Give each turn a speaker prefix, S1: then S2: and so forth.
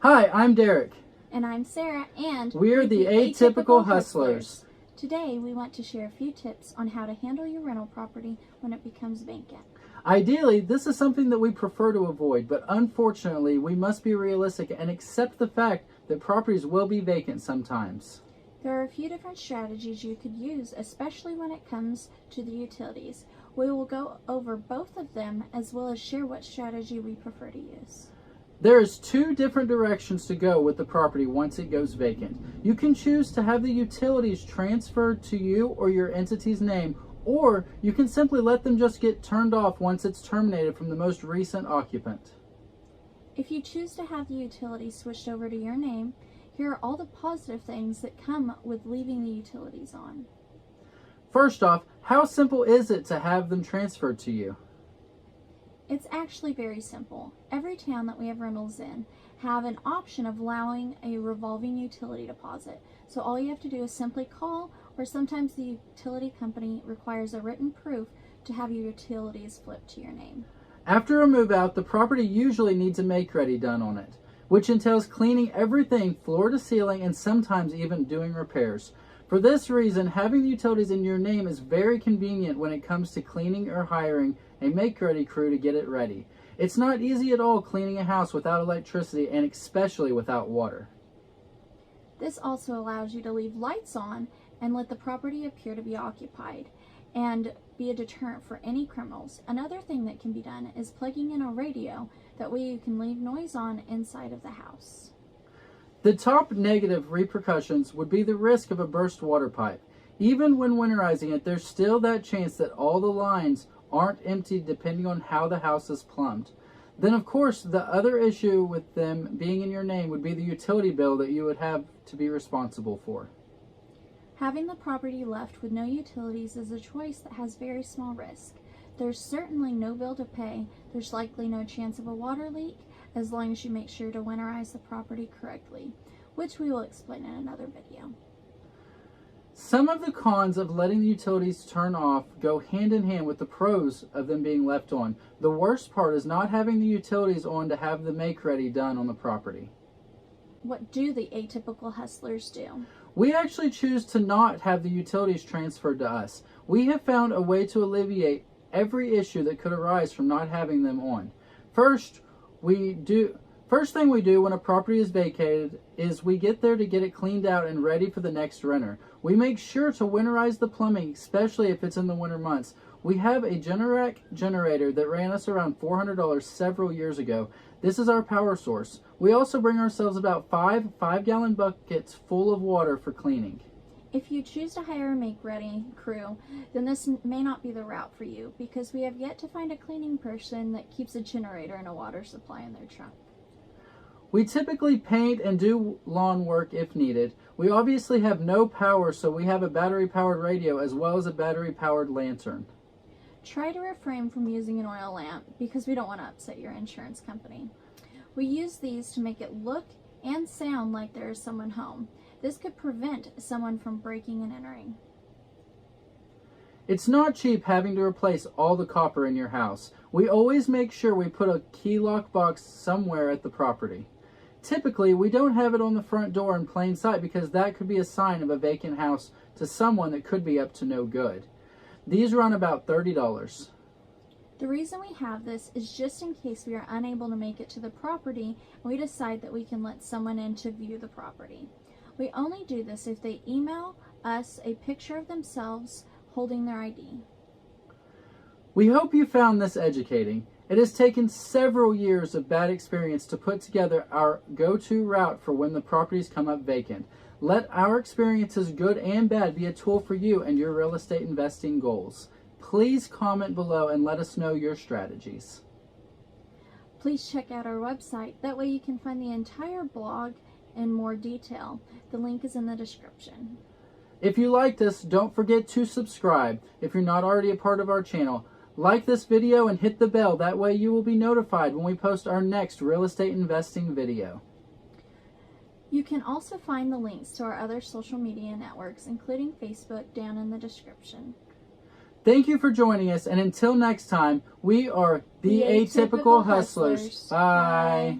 S1: Hi, I'm Derek.
S2: And I'm Sarah, and
S1: we're the Atypical Hustlers.
S2: Today, we want to share a few tips on how to handle your rental property when it becomes vacant.
S1: Ideally, this is something that we prefer to avoid, but unfortunately, we must be realistic and accept the fact that properties will be vacant sometimes.
S2: There are a few different strategies you could use, especially when it comes to the utilities. We will go over both of them as well as share what strategy we prefer to use.
S1: There's two different directions to go with the property once it goes vacant. You can choose to have the utilities transferred to you or your entity's name, or you can simply let them just get turned off once it's terminated from the most recent occupant.
S2: If you choose to have the utilities switched over to your name, here are all the positive things that come with leaving the utilities on.
S1: First off, how simple is it to have them transferred to you?
S2: It's actually very simple. Every town that we have rentals in have an option of allowing a revolving utility deposit. So all you have to do is simply call, or sometimes the utility company requires a written proof to have your utilities flipped to your name.
S1: After a move out, the property usually needs a make-ready done on it, which entails cleaning everything floor to ceiling and sometimes even doing repairs. For this reason, having the utilities in your name is very convenient when it comes to cleaning or hiring a make-ready crew to get it ready. It's not easy at all cleaning a house without electricity and especially without water.
S2: This also allows you to leave lights on and let the property appear to be occupied and be a deterrent for any criminals. Another thing that can be done is plugging in a radio. That way you can leave noise on inside of the house.
S1: The top negative repercussions would be the risk of a burst water pipe. Even when winterizing it, there's still that chance that all the lines aren't emptied depending on how the house is plumbed. Then of course the other issue with them being in your name would be the utility bill that you would have to be responsible for.
S2: Having the property left with no utilities is a choice that has very small risk. There's certainly no bill to pay. There's likely no chance of a water leak as long as you make sure to winterize the property correctly, which we will explain in another video.
S1: Some of the cons of letting the utilities turn off go hand in hand with the pros of them being left on. The worst part is not having the utilities on to have the make-ready done on the property.
S2: What do the Atypical Hustlers do?
S1: We actually choose to not have the utilities transferred to us. We have found a way to alleviate every issue that could arise from not having them on. First thing we do when a property is vacated is we get there to get it cleaned out and ready for the next renter. We make sure to winterize the plumbing, especially if it's in the winter months. We have a Generac generator that ran us around $400 several years ago. This is our power source. We also bring ourselves about five 5-gallon buckets full of water for cleaning.
S2: If you choose to hire a make-ready crew, then this may not be the route for you because we have yet to find a cleaning person that keeps a generator and a water supply in their trunk.
S1: We typically paint and do lawn work if needed. We obviously have no power, so we have a battery-powered radio as well as a battery-powered lantern.
S2: Try to refrain from using an oil lamp because we don't want to upset your insurance company. We use these to make it look and sound like there is someone home. This could prevent someone from breaking and entering.
S1: It's not cheap having to replace all the copper in your house. We always make sure we put a key lock box somewhere at the property. Typically, we don't have it on the front door in plain sight because that could be a sign of a vacant house to someone that could be up to no good. These run about $30.
S2: The reason we have this is just in case we are unable to make it to the property and we decide that we can let someone in to view the property. We only do this if they email us a picture of themselves holding their ID.
S1: We hope you found this educating. It has taken several years of bad experience to put together our go-to route for when the properties come up vacant. Let our experiences, good and bad, be a tool for you and your real estate investing goals. Please comment below and let us know your strategies.
S2: Please check out our website. That way you can find the entire blog in more detail. The link is in the description.
S1: If you liked us, don't forget to subscribe if you're not already a part of our channel. Like this video and hit the bell. That way you will be notified when we post our next real estate investing video.
S2: You can also find the links to our other social media networks, including Facebook, down in the description.
S1: Thank you for joining us, and until next time, we are the Atypical Hustlers. Bye.